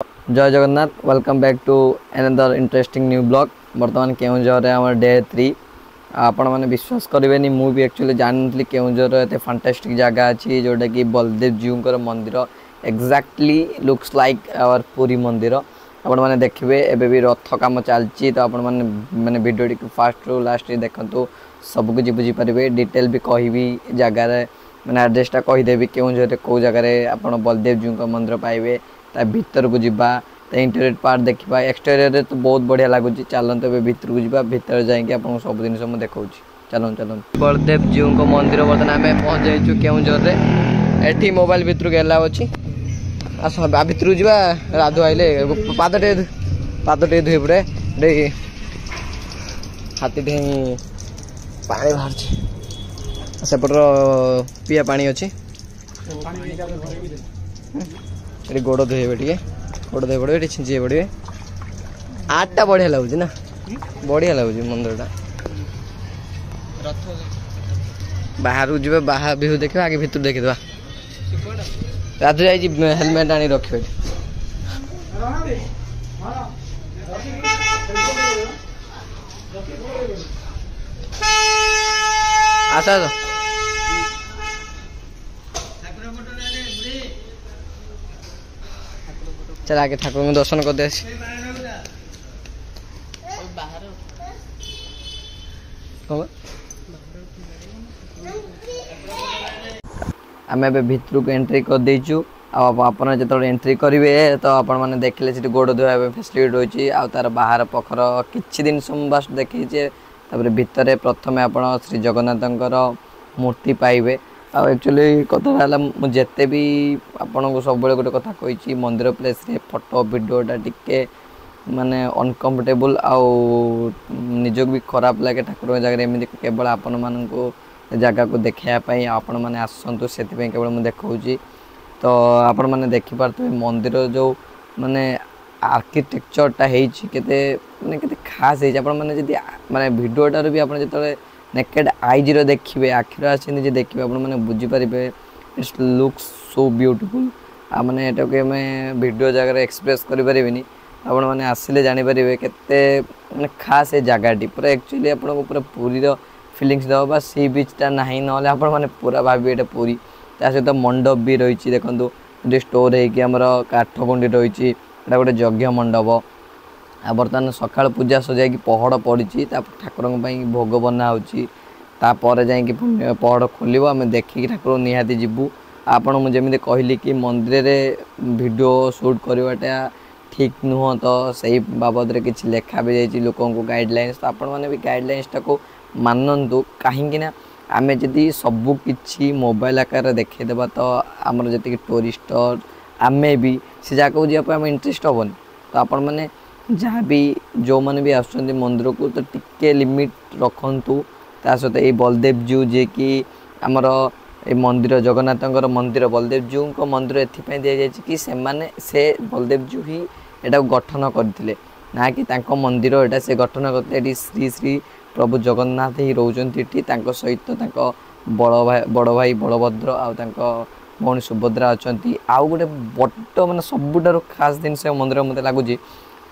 जय Jagannath welcome back to another interesting new blog. बर्तमान केउंझर आम डे 3 आपण मैंने विश्वास करेंगे मु भी एक्चुअली जानी केउंझर एत फैंटास्टिक जगह अच्छी जोटा कि बलदेव जीव मंदिर exactly looks like our Puri मंदिर। आपण मैंने देखिए एबे भी रथ काम चलती तो आपण मैंने वीडियो टी फास्ट रू लास्ट देखु सबकिछ बुझीपारे डिटेल भी कहबी जगार मैंने एड्रेसटा कहीदेवी केउंझर कौ जगह आप बलदेव जीव मंदिर पाइबे ता भीतर को जीवा इंटेरियर पार्ट देखा एक्सटेरियर तो बहुत बढ़िया लगुच। चलते भीतर को जीवा भीतर जाकि आपको सब जिन मुझे देखा चलो चलो बलदेव जीव मंदिर बर्तमान आम पहुँच जाइए केउंझर एटी मोबाइल भीतर गेला अच्छी आस भीतर जा राधु आइले पादटे धुई पड़े हाथी टे पा बाहर सेपटर पिया पानी अच्छी ये गोड़ धोइबे टे गोड़ धोई पड़े छिंचे पड़े आठटा बढ़िया लगुच ना बढ़िया लगुच मंदिरटा बाहर जी बाहर व्यू देखा आगे भीतर देखीदे राधु जा हेलमेट आनी रखे आस चल आगे ठाकुर को दर्शन करते आम ए भितर को एंट्री कर देचु आपन जो एंट्री करेंगे तो आपण मैंने देखले से गोड़ धोआ फैसिलिटी रही आर बाहर पखर किछि दिन बास देखीचे भितर प्रथम आप श्री जगन्नाथ मूर्ति पाइबे। एक्चुअली कथा मुझे भी आपन को सब गोटे कथा कही मंदिर प्लेस रे फोटो वीडियोटा टिके माने अनकम्फर्टेबल आउ निजक भी खराब लगे ठाकुर जगह एमती केवल आपण मान जगह को देखापी आपण मैंने आसतु से केवल मुझे देखा तो आपण मैंने देखिपे मंदिर जो माने आर्किटेक्चरटा होते माने खास है माने वीडियोटार भी आप जो नेकेड आईज देखिए आखिर आसी निजे देखिए आप बुझीपारे इट्स लुक्स सो ब्यूटीफुल आ मैंने यहाँ को वीडियो जगह एक्सप्रेस करें आपण मैंने आसिले जानीपारे केते माने खास है जगहटी पूरा एक्चुअली आपको पूरा पूरी फिलिंग्स दबा सी बीचटा ना ना मैंने पूरा भावी ये पूरी ता सहित मंडप भी रही देखो स्टोर होमर काठगुंडी रही गोटे यज्ञ मंडप आ बर्तमान सकाल पूजा सजाई पहड़ पड़ी ठाकुर भोग बना होपर जा पहड़ खोल आम देखिए ठाकुर निहाती जीवु आपण मुझे कहली कि मंदिर में वीडियो शूट करवाटा ठीक नुह तो सही बाबद रे किसी लेखा भी जाइए लोकों को गाइडलाइंस तो आपण मैंने भी गाइडलाइंस टाक मानतु कहीं आमे जदि सबू किछि मोबाइल आकार देखा तो आमर जी टूरिस्ट आमे भी से जगह जावाई आम इंटरेस्ट हेनी तो आपण मैंने जहाँ भी जो मैंने भी आसुँच मंदिर को तो टिके लिमिट रखु ता सहित ये बलदेव जीव जी कि आमर ये मंदिर जगन्नाथ मंदिर बलदेव जीव मंदिर एथपाई दि जाए कि से बलदेव जीव ही यहाँ गठन करते ना कि मंदिर यहाँ से गठन करते श्री श्री प्रभु जगन्नाथ ही रोचती सहित बड़ भाई बलभद्र आ भौणी सुभद्रा अच्छा आउ गोटे बड़ माने सबुठार खास जिन मंदिर मत लगुच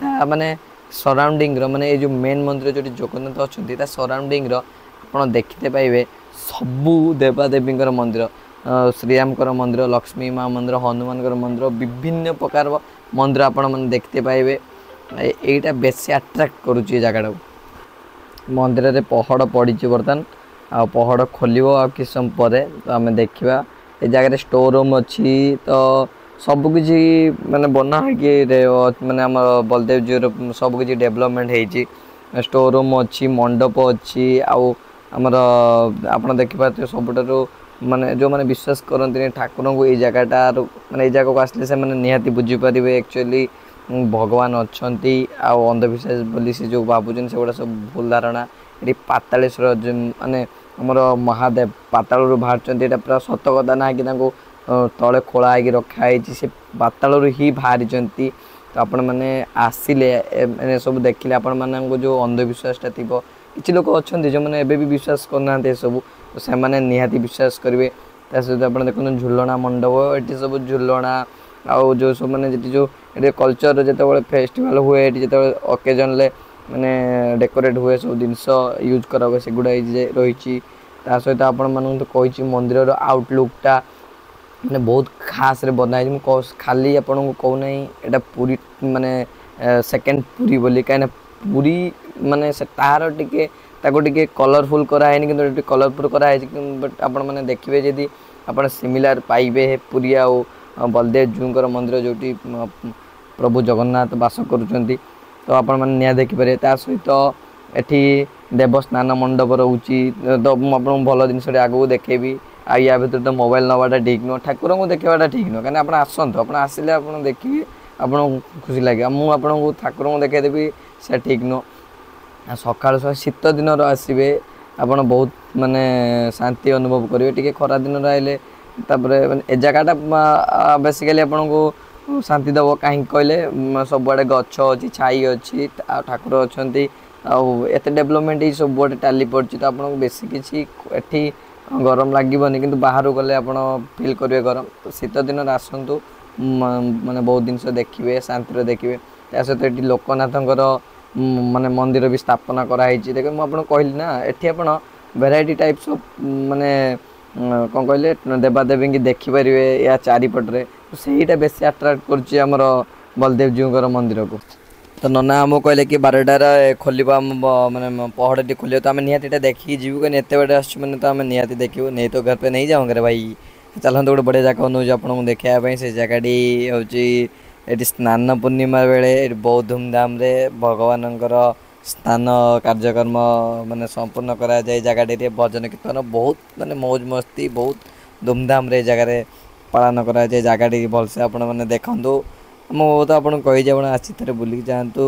माने सराउंडिंग माने ये जो मेन मंदिर जो जगन्नाथ अच्छा सराउंडिंग आप देखते पाइबे सबू देवादेवी मंदिर श्रीराम मंदिर लक्ष्मी माँ मंदिर हनुमान मंदिर विभिन्न प्रकार मंदिर आपण मैंने देखते पाइबे यहीटा बेसी अट्राक्ट करुच्ची जगह मंदिर में पहड़ पड़ी बर्तमान आ पहड़ खोल कि समय पर तो आम देखा ये जगह स्टोर रूम अच्छी तो सबकि माने बना है माने आम बलदेव जी सबकि डेवलपमेंट हो स्टोर रूम अच्छी मंडप अच्छी आमर आप देखिए सबुठ माने जो माने विश्वास करते ठाकुर को ये जगहटा माने ये जगह को आसले से माने निहाती बुझीपारे एक्चुअली भगवान अच्छा अंधविश्वास बोली से जो भावुन से गुड़ा सब भूल धारणा ये पातालेश्वर माने आमर महादेव पाताल बाहर पूरा सत कथा ना कि तले खोला हो रखाई से पाताल ही बाहरी तो आपण मैंने आसिले सब देखिले आपण मानक जो अंधविश्वासटा थी किसी लोक अच्छा जो मैंने एबे भी विश्वास करना सब तो से निहाती विश्वास करेंगे सहित आप देखते झुलना मंडप ये सब झुलना आउ जो सब मैंने जो ये कल्चर जो फेस्टिवल हुए ये जो ओकेजन माने डेकोरेट हुए सब जिनस यूज करा हुए सेगुड़ा रही सहित आपण मान कही मंदिर आउटलुकटा मैंने बहुत खास रे बनाई खाली आपन को कहूना यहाँ पूरी माने सेकेंड पूरी बोली कहीं पूरी माने तार टिके कलरफुल कराए कि कलरफुल कराई बट आपण मैंने देखिए जदि आप सिमिलार पाइबे पूरी आउ बलदेव जूर मंदिर जो प्रभु जगन्नाथ बास करुँच तो आपण मैंने निया देखिपारे ता सहित एठी देवस्नान मंडप रोची तो मुझे भल जिन आगू देखेबी आ या भर तो मोबाइल नवाटा ठीक नुह ठाकुर को देखाटा ठीक नुह कहीं आप आसतु आप आसिले आप देखिए आपन खुशी लगे मुझे ठाकुर को देखदेवी से ठीक नुह सका शीत दिन आसबे आप बहुत माने शांति अनुभव करेंगे टी खरा दिन आइले ए जगटा बेसिकली आपन को शांति दब कहीं कहले सबुआड़े गछ अच्छी छाई अच्छी ठाकुर अच्छा आते डेभलपमेंट ये सब टाली पड़ी तो आपको बेसी किसी एठी गरम लगभग कि बाहर गले आप फिल करेंगे गरम तो शीत दिन आसतु माने बहुत जिन देखिए शांति देखिए त्या सहित ये लोकनाथंकर माने मंदिर भी स्थापना कराई देख मुझे कहली ना एटी आप भेराइटी टाइप्स ऑफ माने कौन कहले देवादेवी की देखिपारे या चारिपटे तो सहीटा बेस अट्राक्ट कर बलदेव जीवर मंदिर को तो नना आमको कहले कि 12टार खोल मैंने पहड़टी खोल तो आम निहाती देखिए जीव कहीं एत बड़े आसने तो आम निहाती देखू नहीं तो घर पे नहीं जाऊँ घर भाई चलते गोटे बढ़िया जगह नौ आपको देखापी से जगटी हूँ स्नान पूर्णिमा बेले बहुत धूमधाम रे भगवान स्नान कार्यक्रम माने संपूर्ण करा जाए जगह भजन कीर्तन बहुत माने मौज मस्ती बहुत धूमधाम रे जगह पालन करा जाए जगह भलसे आपण मैंने देखु मुझे आपको कही आसी थे बुलिक जातु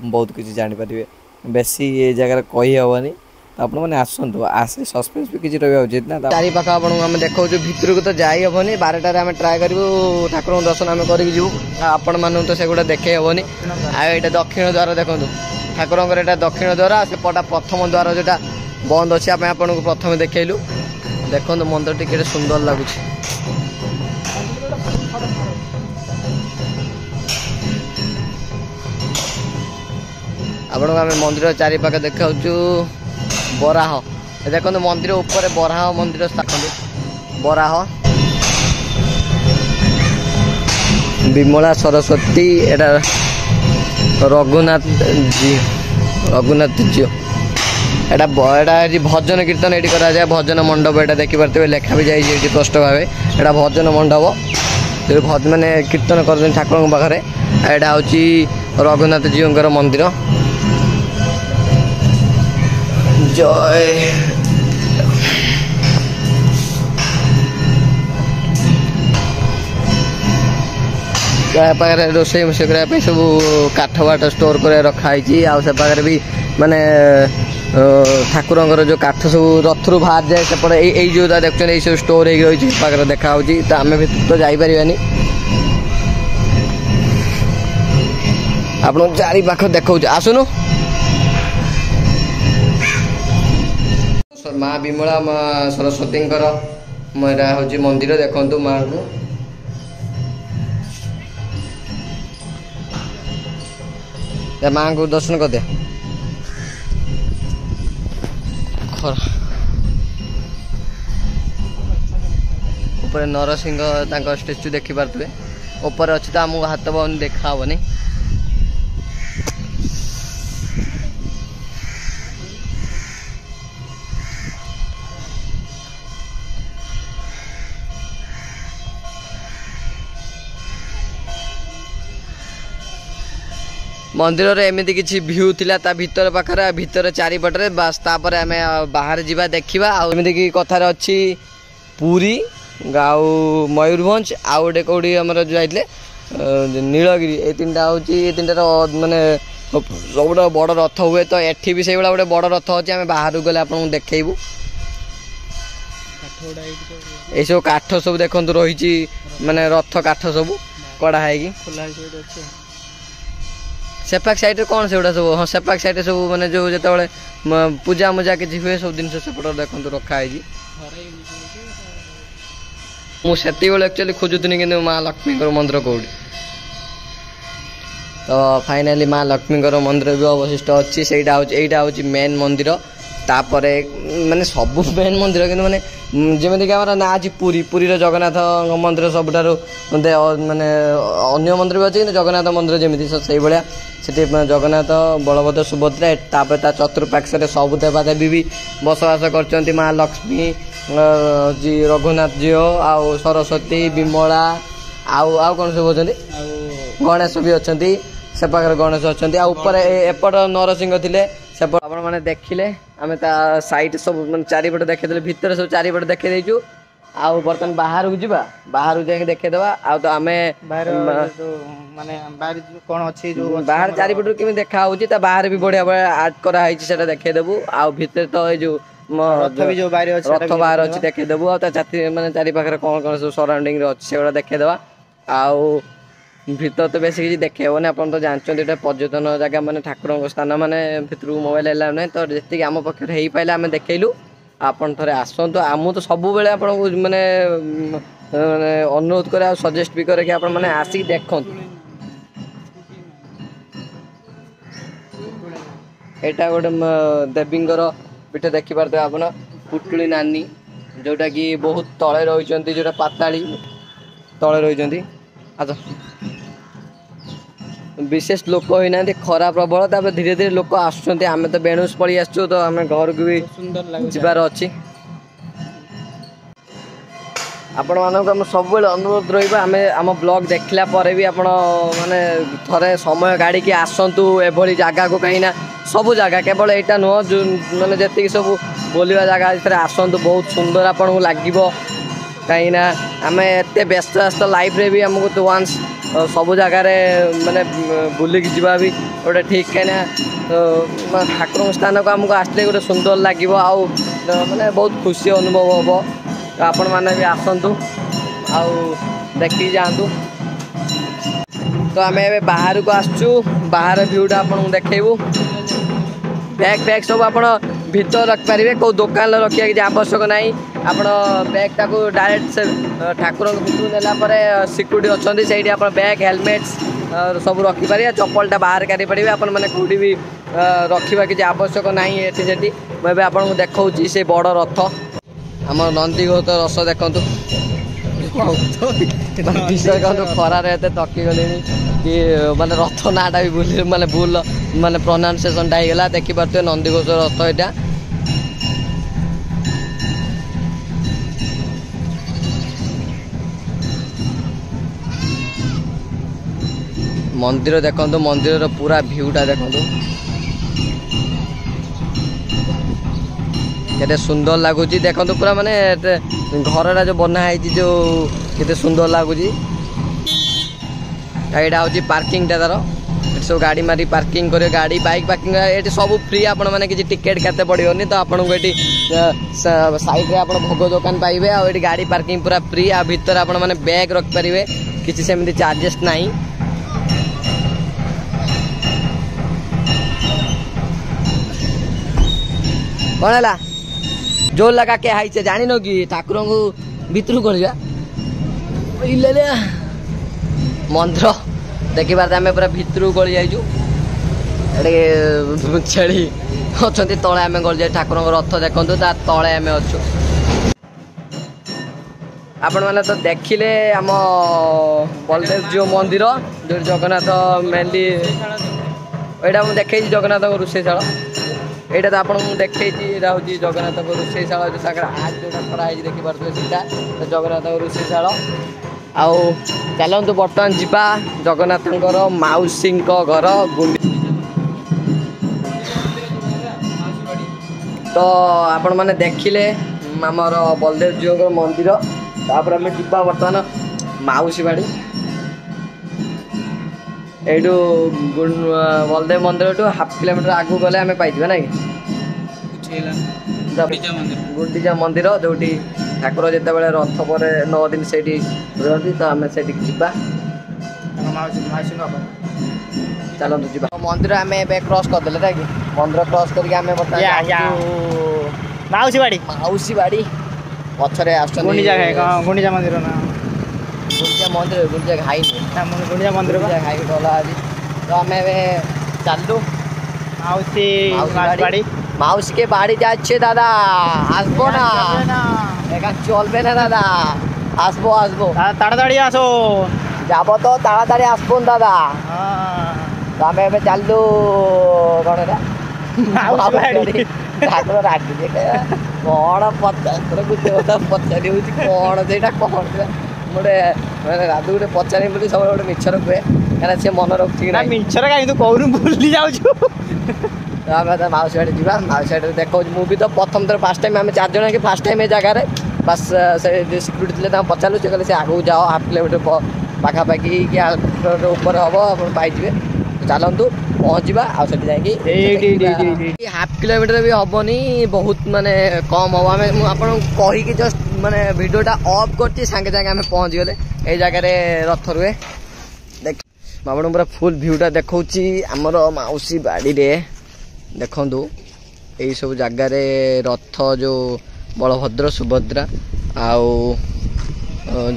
बहुत किसी जानीपारे बेसी ये जगह कही हेनी तो आप आसतु आसे सस्पेन्स भी किसी रहा उचित ना चारि पाख आम देखा भितर को तो जाई हेनी 12टार आम ट्राए करूँ ठाकुर दर्शन आम करूँ आपण मानू तो सेगुड़ा देखे हेनी आईटा दक्षिण द्वार देखूँ ठाकुर यहाँ दक्षिण द्वार सेपटा प्रथम द्वार जोटा बंद अच्छे आपको प्रथम देखलु देखो मंदिर टी सुंदर लगुच आपण आम मंदिर चारिपाख देखा बराह देखो मंदिर ऊपर बराह मंदिर स्थापन बराह विमला सरस्वती एटा रघुनाथ जी एटा भजन कीर्तन ये करा जाए भजन मंडप एटा देखिपे लेखा भी जाए स्पष्ट भाव एटा भजन मंडप माने कीर्तन कर ठाकुर पाखे एटा हूँ रघुनाथ जीवर मंदिर जय पाखे रोषे मोषे करने सब काठ बाट स्टोर कर रखाई से पाखे भी माने ठाकुर जो काठ सब रथ रू बाहर जाए सेपटे यही जो देखते ये सब स्टोर हो रही पाखे देखा तो आम भी तो जापारानी आप चारि पाख देखा आसुनु माँ विमला माँ सरस्वती मेरा हूँ मंदिर देखु माँ को माँ को दर्शन कर दे ऊपर नरसिंह स्टेचू देखी पारे ऊपर अच्छी तो आमको हाथ पावन देखा हेनी मंदिर एमती किसी भ्यू थिला ता भीतर पाखरे भीतर चारिपटे बास तापर आम बाहर जावा देखा आमती कि कथार अच्छी पुरी गाँव मयूरभंज आउ गोटे कौटी आम जाइए नीलगिरी ये तीनटा हूँ ये तीनटार माने सब बड़ रथ हुए तो एठी भी से गोटे बड़ रथ अच्छे आम बाहर गले आपको देखू ये सब काठ सब देखु रही माने रथ काठ सब कड़ा है सेपाक साइड कौन से गुड़ा सब हाँ सेपाक साइड सब माने जो जो पूजा मुजा किसी हुए सब जिन सेपट देखो रखाई मुझे एक्चुअली खोजुनी कि माँ लक्ष्मी मंदिर कौटी तो फाइनाली माँ लक्ष्मी मंदिर भी अवशिष्ट अच्छी से यहाँ हूँ मेन मंदिर तापर माने सब मेन मंदिर कि माने जमीक ना आज पुरी पुरीर जगन्नाथ मंदिर सबुठ माने अन्य मंदिर भी अच्छे जगन्नाथ मंदिर जमी से भाया से जगन्नाथ बलभद्र सुभद्रा तापर ता चतुर्पार्श्व सब देवादेवी भी बसवास कर माँ लक्ष्मी जी रघुनाथ जीओ आउ सरस्वती विमला आउ कौन सब अच्छे गणेश भी अच्छा से पाखे गणेश अच्छा ऊपर एपट नरसिंह थे सेपट आप मैंने देखिले आम सैड सब मैं चारिपट देखी भितर सब चारिपट देखे देचु आउ बर्तमान बाहर को जीवा बाहर जाके देखेदेवा आ तो आम कौन अच्छी जो बाहर चारिपट केमी देखा बाहर भी बढ़िया बढ़िया आर्ट कराई देखेदेबू आउ भितर तो जो रथ बाहर अच्छी देखेदेबू आ मैंने चारि पाखे कौन कौन सब सराउंडिंग अच्छी से देखेदेवा आउ भीतर तो बेस किसी देखे हेनी आप तो जानते ये पर्यटन जगह मैंने ठाकुर स्थान मैंने भितर मोबाइल है ना तो जी आम पक्षर हो पारे आम देखलु आपन थे आसतु आम तो सब बेले आपको मैंने अनुरोध करे सजेस्ट भी करे कि आप मैंने आसिक देखु यहाँ गोटे देवींर पीठ देखिपारे आप पुटुली नानी जोटा कि बहुत तले रही जोटा पाताली तले रही अच्छा विशेष लोक होना खरा प्रबल तापर धीरे धीरे लोक आसुँच आम तो बेणुस पड़ी आसु तो आम घर को भी जीवार अच्छी आपण मानक सब अनुरोध रही आम ब्लॉग देखला पर भी आपण माने थरे समय गाड़ी की आसतु एभली जगह को कहीं सब जगह केवल यहाँ नुह जो मैंने जी सब बोलवा जगह आसतु बहुत सुंदर आपन को लगे कहीं आम एत व्यस्त व्यस्त लाइफ रे भी आमको तो वन्स सब जगार माने बुलिक जीवा भी गोटे ठीक कहीं ठाकुर स्थान को आमको आसले गोटे सुंदर लगे आउ माने बहुत खुशी अनुभव हम तो आपण मैंने भी आसतु आउ देखी जातु तो आम ए बाहर को आसचु बाहर भ्यूटा आपन देखू बैग फैग सब आप भीतर रखिपारे कौ दुकान रखा किसी आवश्यक ना आप बैग टाक डायरेक्ट से ठाकुर भीतर नेलापर सिक्यूरीटी अच्छा से आप बैग हेलमेट्स सब रखिपारे चप्पलटा बाहर काढ़ी पारे आपण मैंने कौटी भी रखा किसी आवश्यक ना ये मुझे आपको देखा से बड़ रथ आम नंदीघोष रस देखु विषय कहतु खरार एत थकी गले कि माने रथ नाटा भी भूल माने भूल माने प्रोनाउंसिएशन होगा देखिपे नंदीघोष रथ यहाँ मंदिर देखु मंदिर पूरा भ्यूटा देखु केते सुंदर लगुच देखो पूरा माने घरटा जो बनाई जो केते सुंदर लगुच यहाँ हूँ पार्किंग तार सब गाड़ी मारी पार्किंग कर गाड़ी बाइक पार्किंग ये सब फ्री आपण मैंने किसी टिकेट केते पड़ोनी तो आपको ये साइड आप भोग दुकान पाइबे आ गाड़ी पार्किंग पूरा फ्री आ भीतर आप मैंने बैग रखिपारे किसी सेमती चार्जेस नहीं कौन है जोर लगा के हाई से जान कि ठाकुर को भितर कर मंदिर देखी पारे आम पूरा भितर गली जाइए छेड़ी अच्छा तले आम गली जाए ठाकुर रथ देखु तले आम अच्छु आपण मैंने तो देखिले आम बलदेव जीव मंदिर जो जगन्नाथ मेनली यहाँ मुझे देखे जगन्नाथ रोषेशाला यहाँ तो आपको देखी हूँ जगन्नाथ रोषेशाला जो सागर आज जोटा कराई देखिपे सीटा जगन्नाथ रोषेशाला आउ चलतु बर्तमान जीवा जगन्नाथ मौसी घर गुंडी तो आपण मैंने देखिले आमर बलदेव जीव मंदिर तापर आम जीवा बर्तमान मौसी बाड़ी यू बलदेव मंदिर हाफ किलोमीटर आगू गले आम पाई ना गुंडीचा मंदिर जो ठाकुर जिते बड़े रथ पर 9 दिन से रही तो आम से चलतु जी मंदिर आम क्रॉस करदे ना कि मंदिर क्रॉस करके आम मौसी बाड़ी ପଛରେ ଆସୁଛନ୍ତି ଗୁଣ୍ଡିଚା ଘାଇ ଗୁଣ୍ଡିଚା ମନ୍ଦିର ନା ଗୁଣ୍ଡିଚା ଘାଇ ଗୁଣ୍ଡିଚା ମନ୍ଦିର ଘାଇ ଗଲା ଆଜି ତ ଆମେ ଏବେ ଚାଲୁ মাউসি কে বাড়ি যাচ্ছে দাদা আসবো না এখান চলবে না দাদা আসবো তাড়াতাড়ি আসো যাবো তো তাড়াতাড়ি আসবো দাদা তো আমি এবার চালু কଣ এটা ଠାକୁର ରାଗିଲେ କଣ ପଚାର ଗୋଟେ କଥା ପଚାରି ହଉଛି କଣ ସେଇଟା କଣ ଗୋଟେ ମାନେ ରାଧୁ ଗୋଟେ ପଚାରିବି ବୋଲି ସବୁବେଳେ ଗୋଟେ ମିଛର କୁହେ କାହିଁକିନା ସେ ମନେ ରଖୁଛି କି ନାହିଁ ମିଛର କାହିଁ ତୁ କହୁନୁ ଭୁଲି ଯାଉଛୁ ଆମେ ତ ମାଉସୀ ବାଡ଼ି ଯିବା ମାଉସୀ ବାଡ଼ିରେ ଦେଖାଉଛି ମୁଁ ବି ତ ପ୍ରଥମ ଥର ଫାର୍ଷ୍ଟ ଟାଇମ୍ ଆମେ 4 ଜଣ କି ଫାର୍ଷ୍ଟ ଟାଇମ୍ ଏ ଜାଗାରେ ବାସ୍ ସେ ଯେଉଁ ସିକ୍ୟୁରିଟି ଥିଲେ ତାଙ୍କୁ ପଚାରିଲୁ ସେ କହିଲେ ସେ ଆଗକୁ ଯାଅ ହାଫ୍ କିଲୋମିଟର ପାଖାପାଖି କି ଉପରେ ହେବ ଆପଣ ପାଇଯିବେ ଚାଲନ୍ତୁ ପହଞ୍ଚିବା ଆଉ ସେଠି ଯାଇକି ହାଫ୍ କିଲୋମିଟର ବି ହେବନି ବହୁତ ମାନେ କମ୍ ହେବ ଆମେ ମୁଁ ଆପଣଙ୍କୁ କହିକି ଜଷ୍ଟ ମାନେ ଭିଡ଼ିଓଟା ଅଫ୍ କରିଛି ସାଙ୍ଗେ ସାଙ୍ଗେ ଆମେ ପହଞ୍ଚିଗଲେ ଏଇ ଜାଗାରେ ରଥ ରୁହେ ଦେଖ ମୁଁ ଆପଣଙ୍କୁ ପୁରା ଫୁଲ୍ ଭ୍ୟୁଟା ଦେଖାଉଛି ଆମର ମାଉସୀ ବାଡ଼ିରେ ଦେଖନ୍ତୁ ଏଇ ସବୁ ଜାଗାରେ ରଥ ଯେଉଁ ବଳଭଦ୍ର ସୁଭଦ୍ରା ଆଉ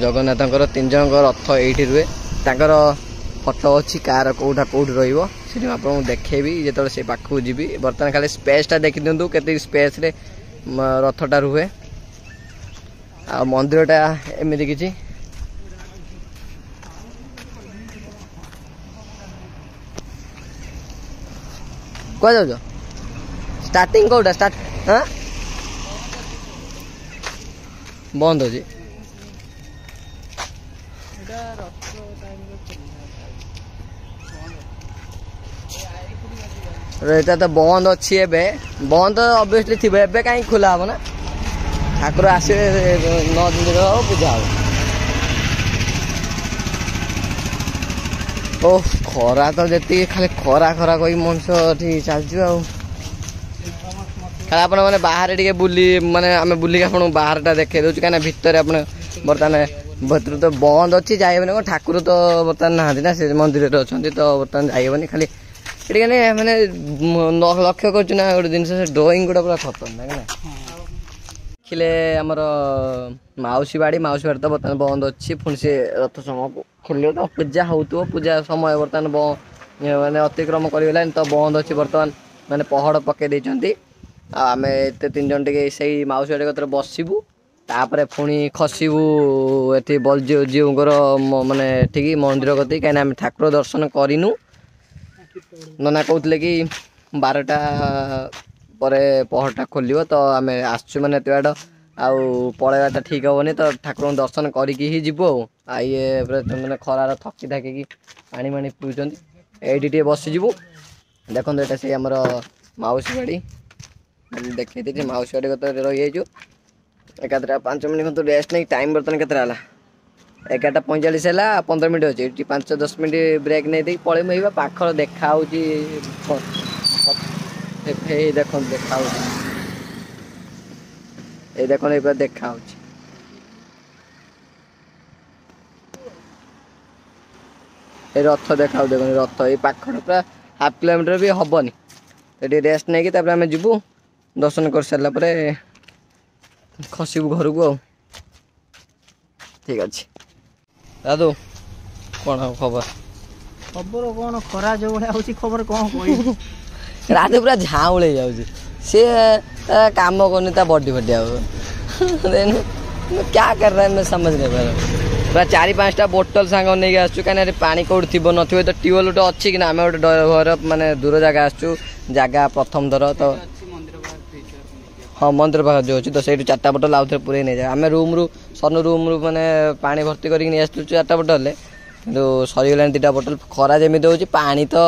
ଜଗନ୍ନାଥଙ୍କର 3 ଜଣଙ୍କ ରଥ ଏଇଠି ରୁହେ ତାଙ୍କର ଫଟୋ ଅଛି କାର କୋଉଠି ରହିବ ସେଠି ମୁଁ ଆପଣଙ୍କୁ ଦେଖେଇବି ଯେତେବେଳେ ସେ ପାଖକୁ ଯିବି ବର୍ତ୍ତମାନ ଖାଲି ସ୍ପେସ୍ଟା ଦେଖିଦିଅନ୍ତୁ କେତେ ସ୍ପେସ୍ରେ ରଥଟା ରୁହେ ଆଉ ମନ୍ଦିରଟା ଏମିତି କିଛି କୁହାଯାଉଛ ଷ୍ଟାର୍ଟିଂ କୋଉଟା ଷ୍ଟାର୍ଟ ବନ୍ଦ ଅଛି ଏଇଟା ତ ବନ୍ଦ ଅଛି ଏବେ ବନ୍ଦ ଅବଭିୟସଲି ଥିବ ଏବେ କାହିଁକି ଖୋଲା ହବ ନା ଠାକୁର ଆସିବେ 9 ଦିନ ହବ ପୂଜା ହବ ଓ ଖରା ତ ଯେତିକି ଖାଲି ଖରା କହି ମଣିଷ ଏଠି ଚାଲିଯିବ ଆଉ ଖାଲି ଆପଣ ମାନେ ବାହାରେ ଟିକେ ବୁଲି ମାନେ ଆମେ ବୁଲିକି ଆପଣଙ୍କୁ ବାହାରଟା ଦେଖେଇ ଦେଉଛୁ କାହିଁକିନା ଭିତରେ ଆପଣ ବର୍ତ୍ତମାନ ଭିତରେ ତ ବନ୍ଦ ଅଛି ଯାଇହେବନି କ'ଣ ଠାକୁର ତ ବର୍ତ୍ତମାନ ନାହାନ୍ତି ନା ସେ ମନ୍ଦିରରେ ଅଛନ୍ତି ତ ବର୍ତ୍ତମାନ ଯାଇହେବନି ଖାଲି ଏଠି ମାନେ ଲକ୍ଷ୍ୟ କରୁଛୁ ନା ଗୋଟେ ଜିନିଷ ସେ ଡ୍ରଇଂ ଗୁଡ଼ା ପୁରା ଖତରନାକ ନା ଦେଖିଲେ ଆମର ମାଉସୀ ବାଡ଼ି ତ ବର୍ତ୍ତମାନ ବନ୍ଦ ଅଛି ପୁଣି ସେ ରଥ ସମୟ ଖୋଲିବ ତ ପୂଜା ହେଉଥିବ ପୂଜା ସମୟ ବର୍ତ୍ତମାନ ମାନେ ଅତିକ୍ରମ କରିଗଲାଣି ତ ବନ୍ଦ ଅଛି ବର୍ତ୍ତମାନ ମାନେ ପହଡ଼ ପକେଇ ଦେଇଛନ୍ତି ଆଉ ଆମେ ଏତେ 3 ଜଣ ଟିକେ ସେଇ ମାଉସୀ ବାଡ଼ି କତିରେ ବସିବୁ ତାପରେ ପୁଣି ଖସିବୁ ଏଠି ବଳଜିଉଙ୍କର ମାନେ ଏଠିକି ମନ୍ଦିର କତିକି କାହିଁକିନା ଆମେ ଠାକୁର ଦର୍ଶନ କରିନୁ ନନା କହୁଥିଲେ କି 12ଟା ପରେ ପହଡ଼ଟା ଖୋଲିବ ତ ଆମେ ଆସିଛୁ ମାନେ ଏତେ ବାଟ ଆଉ ପଳେଇବାଟା ଠିକ୍ ହେବନି ତ ଠାକୁରଙ୍କୁ ଦର୍ଶନ କରିକି ହିଁ ଯିବୁ ଆଉ ଇଏ ମାନେ ଖରାର ଥକି ଥାକିକି ପାଣି ପିଉଛନ୍ତି ଏଇଠି ଟିକେ ବସିଯିବୁ ଦେଖନ୍ତୁ ଏଇଟା ସେଇ ଆମର ମାଉସୀ ବାଡ଼ି ଦେଖେଇ ଦେଇଛି ମାଉସୀ ବାଡ଼ି କତିରେ ରହିଯାଇଛୁ ଏକାଥରେ 5 ମିନିଟ୍ କିନ୍ତୁ ରେଷ୍ଟ ନେଇ ଟାଇମ୍ ବର୍ତ୍ତମାନ କେତେଟା ହେଲା 11:45 ହେଲା 15 ମିନିଟ୍ ଅଛି ଏଠି 5-10 ମିନିଟ୍ ବ୍ରେକ୍ ନେଇଦେଇକି ପଳେଇବୁ ଏଇବା ପାଖର ଦେଖାହେଉଛି ଏଇ ଦେଖନ୍ତୁ ଦେଖାହେଉଛି ଏଇ ଦେଖନ୍ତୁ ଏଇପା ଦେଖାହେଉଛି এই রথ দেখাও দেখুন রথ এই পাখর পুরা হাফ কিলোমিটর भी হবনি এটি রেস্ট নেকি তারপরে আমি ଯିବୁ দর্শন করে সারলা পরে খসিবু ঘরକୁ ଆଉ ঠিক আছে দাদু কোন খবর খবর কোন খরা যে ভଳିଆ হଉଛି খবର কোন କହିବି রাধু পুরা ঝাউলে যাଉଛି से काम करनी ता बॉडी फटी आओ क्या कर रहा है मैं समझ नहीं पा रहा पूरा 4-5टा बोतल सांग नहीं आसु कहीं पानी कौट थी न तो ट्यूबवेल गोटे अच्छी कि आम गोटे घर मानने दूर जगह आसु जगह प्रथम थर तो हाँ मंदिर पाख जो अच्छी तो सही 4टा बोतल आउ थे पूरे नहीं जाए आम रूम रू सन रूम रू मैंने पानी भर्ती करके नहीं आसु 4टा बोतल कि सरीगला 2टा बोतल खरा जमी हो पानी तो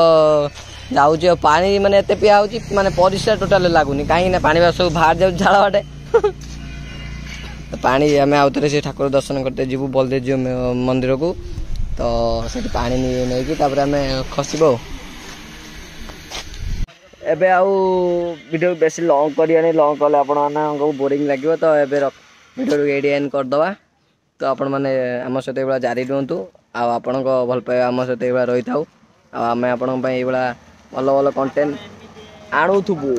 जाऊँगी पानी माने एत पिया हो माने परिस्रा टोटाल लगुनि कहीं पानी सब बाहर जाऊँ झाड़ बाटे पानी आम आउ थे से ठाकुर दर्शन करते जीवु बलदेव मंदिर को तो से पानी नहीं आम खसब एबे आउ वीडियो बेसी लॉन्ग करिया लॉन्ग कले आपण बोरिंग लगे तो एबे वीडियो एडी एंड करदवा तो आपण मैंने आम सहित ये जारी रुहतु आपण भल पाइबा आम सहित ये रही था आम आपण भल भल कंटेंट आणुथुबु।